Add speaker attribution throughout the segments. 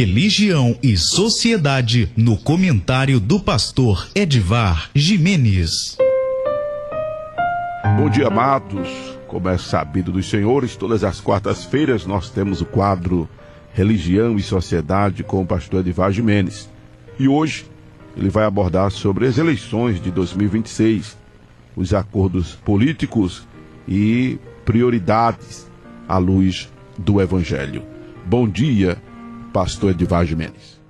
Speaker 1: Religião e sociedade, no comentário do pastor Edivar Gimenez.
Speaker 2: Bom dia, amados. Como é sabido dos senhores, todas as quartas-feiras nós temos o quadro Religião e Sociedade com o pastor Edivar Gimenez. E hoje ele vai abordar sobre as eleições de 2026, os acordos políticos e prioridades à luz do Evangelho. Bom dia, pastor Edivar Gimenez.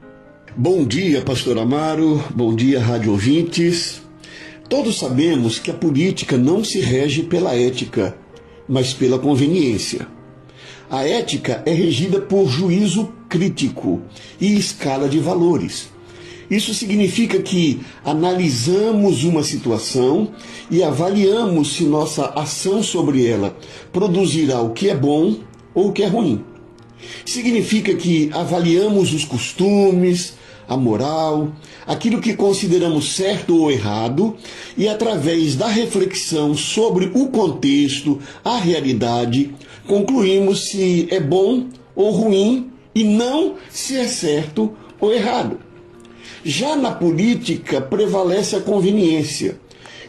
Speaker 3: Bom dia, pastor Amaro. Bom dia, rádio ouvintes. Todos sabemos que a política não se rege pela ética, mas pela conveniência. A ética é regida por juízo crítico e escala de valores. Isso significa que analisamos uma situação e avaliamos se nossa ação sobre ela produzirá o que é bom ou o que é ruim. Significa que avaliamos os costumes, a moral, aquilo que consideramos certo ou errado, e através da reflexão sobre o contexto, a realidade, concluímos se é bom ou ruim e não se é certo ou errado. Já na política prevalece a conveniência.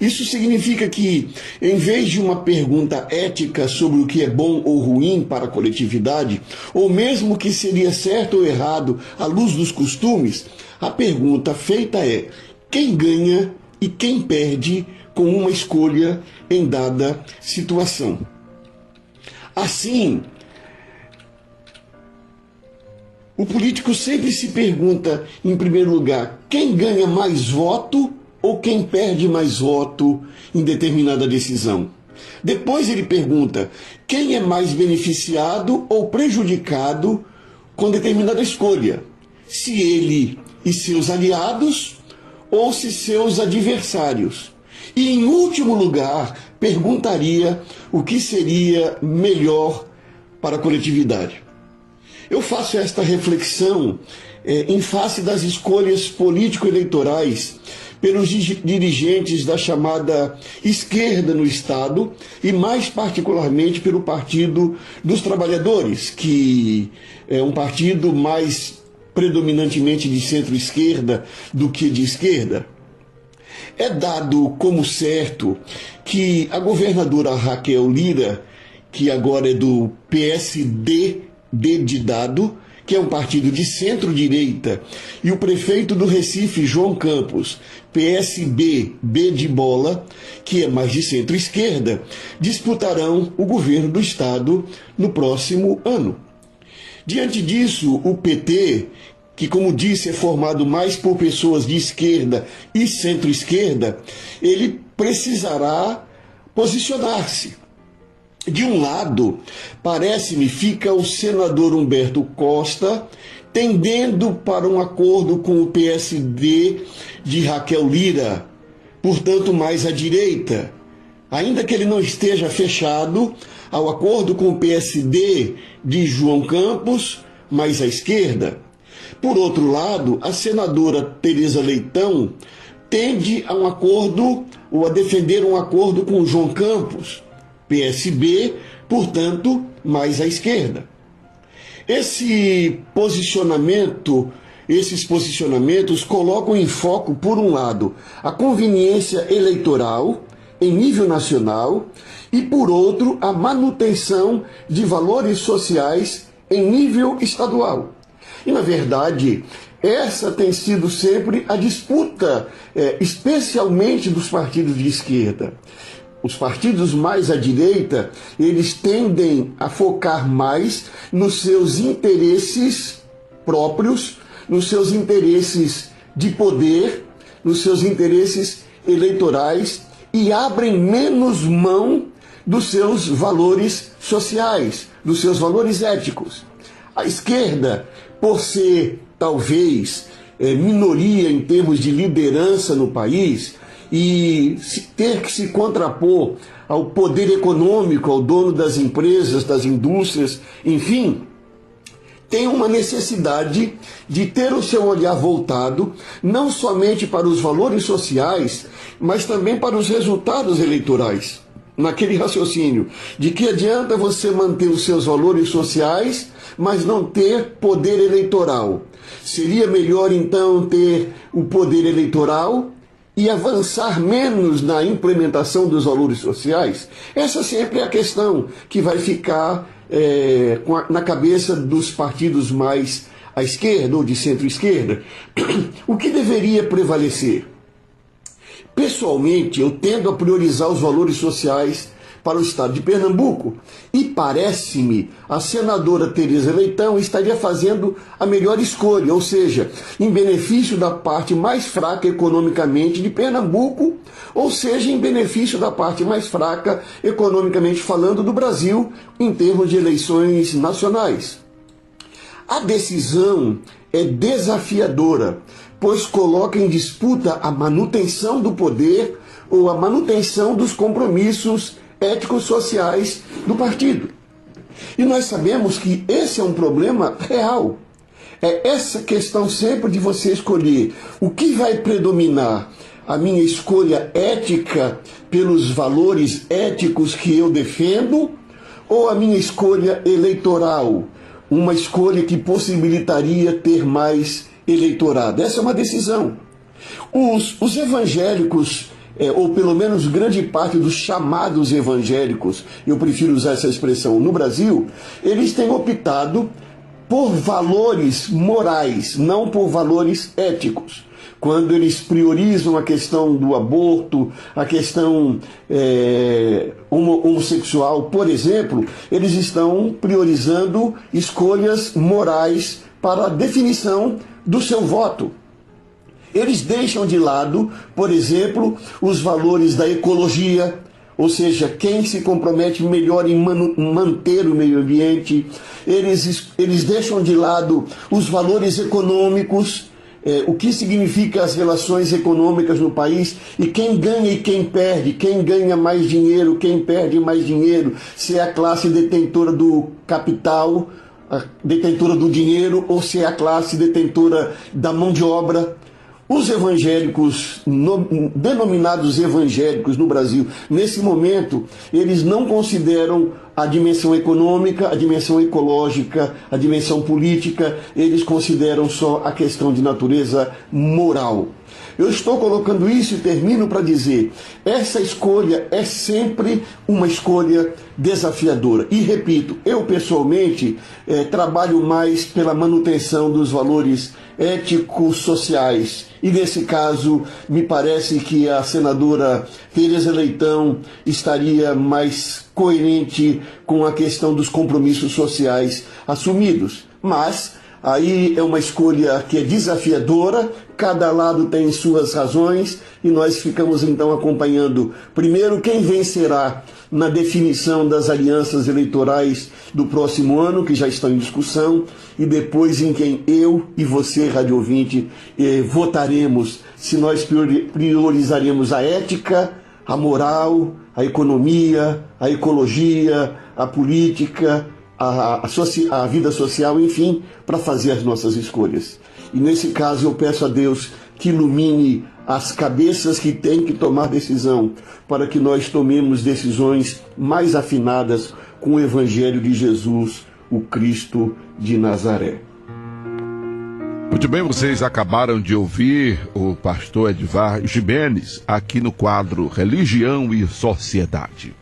Speaker 3: Isso significa que, em vez de uma pergunta ética sobre o que é bom ou ruim para a coletividade, ou mesmo o que seria certo ou errado à luz dos costumes, a pergunta feita é: quem ganha e quem perde com uma escolha em dada situação? Assim, o político sempre se pergunta, em primeiro lugar, quem ganha mais voto ou quem perde mais voto em determinada decisão. Depois ele pergunta quem é mais beneficiado ou prejudicado com determinada escolha, se ele e seus aliados ou se seus adversários. E, em último lugar, perguntaria o que seria melhor para a coletividade. Eu faço esta reflexão em face das escolhas político-eleitorais pelos dirigentes da chamada esquerda no Estado e mais particularmente pelo Partido dos Trabalhadores, que é um partido mais predominantemente de centro-esquerda do que de esquerda. É dado como certo que a governadora Raquel Lira, que agora é do PSD de dado, que é um partido de centro-direita, e o prefeito do Recife, João Campos, PSB, B de bola, que é mais de centro-esquerda, disputarão o governo do Estado no próximo ano. Diante disso, o PT, que, como disse, é formado mais por pessoas de esquerda e centro-esquerda, ele precisará posicionar-se. De um lado, parece-me, fica o senador Humberto Costa tendendo para um acordo com o PSD de Raquel Lira, portanto mais à direita, ainda que ele não esteja fechado ao acordo com o PSD de João Campos, mais à esquerda. Por outro lado, a senadora Tereza Leitão tende a um acordo ou a defender um acordo com o João Campos, PSB, portanto, mais à esquerda. Esses posicionamentos colocam em foco, por um lado, a conveniência eleitoral em nível nacional e, por outro, a manutenção de valores sociais em nível estadual. E, na verdade, essa tem sido sempre a disputa, especialmente dos partidos de esquerda. Os partidos mais à direita, eles tendem a focar mais nos seus interesses próprios, nos seus interesses de poder, nos seus interesses eleitorais e abrem menos mão dos seus valores sociais, dos seus valores éticos. A esquerda, por ser talvez minoria em termos de liderança no país, e ter que se contrapor ao poder econômico, ao dono das empresas, das indústrias, enfim, tem uma necessidade de ter o seu olhar voltado não somente para os valores sociais, mas também para os resultados eleitorais. Naquele raciocínio de que adianta você manter os seus valores sociais mas não ter poder eleitoral. Seria melhor então ter o poder eleitoral e avançar menos na implementação dos valores sociais? Essa sempre é a questão que vai ficar na cabeça dos partidos mais à esquerda ou de centro-esquerda. O que deveria prevalecer? Pessoalmente, eu tendo a priorizar os valores sociais para o estado de Pernambuco, e parece-me a senadora Tereza Leitão estaria fazendo a melhor escolha, ou seja, em benefício da parte mais fraca economicamente de Pernambuco, ou seja, em benefício da parte mais fraca economicamente falando do Brasil, em termos de eleições nacionais. A decisão é desafiadora, pois coloca em disputa a manutenção do poder ou a manutenção dos compromissos éticos sociais do partido. E nós sabemos que esse é um problema real. É essa questão sempre de você escolher o que vai predominar, a minha escolha ética pelos valores éticos que eu defendo, ou a minha escolha eleitoral, uma escolha que possibilitaria ter mais eleitorado. Essa é uma decisão. Os evangélicos, ou pelo menos grande parte dos chamados evangélicos, eu prefiro usar essa expressão, no Brasil, eles têm optado por valores morais, não por valores éticos. Quando eles priorizam a questão do aborto, a questão homossexual, por exemplo, eles estão priorizando escolhas morais para a definição do seu voto. Eles deixam de lado, por exemplo, os valores da ecologia, ou seja, quem se compromete melhor em manter o meio ambiente. Eles deixam de lado os valores econômicos, o que significa as relações econômicas no país, e quem ganha e quem perde, quem ganha mais dinheiro, quem perde mais dinheiro, se é a classe detentora do capital, a detentora do dinheiro, ou se é a classe detentora da mão de obra. Os evangélicos, denominados evangélicos no Brasil, nesse momento, eles não consideram a dimensão econômica, a dimensão ecológica, a dimensão política, eles consideram só a questão de natureza moral. Eu estou colocando isso e termino para dizer, essa escolha é sempre uma escolha desafiadora. E repito, eu pessoalmente trabalho mais pela manutenção dos valores éticos sociais. E nesse caso, me parece que a senadora Tereza Leitão estaria mais coerente com a questão dos compromissos sociais assumidos. Mas aí é uma escolha que é desafiadora, cada lado tem suas razões, e nós ficamos então acompanhando, primeiro, quem vencerá na definição das alianças eleitorais do próximo ano, que já estão em discussão, e depois em quem eu e você, rádio ouvinte, votaremos, se nós priorizaremos a ética, a moral, a economia, a ecologia, a política, a vida social, enfim, para fazer as nossas escolhas. E nesse caso eu peço a Deus que ilumine as cabeças que têm que tomar decisão, para que nós tomemos decisões mais afinadas com o Evangelho de Jesus, o Cristo de Nazaré.
Speaker 2: Muito bem, vocês acabaram de ouvir o pastor Edvar Gimenez aqui no quadro Religião e Sociedade.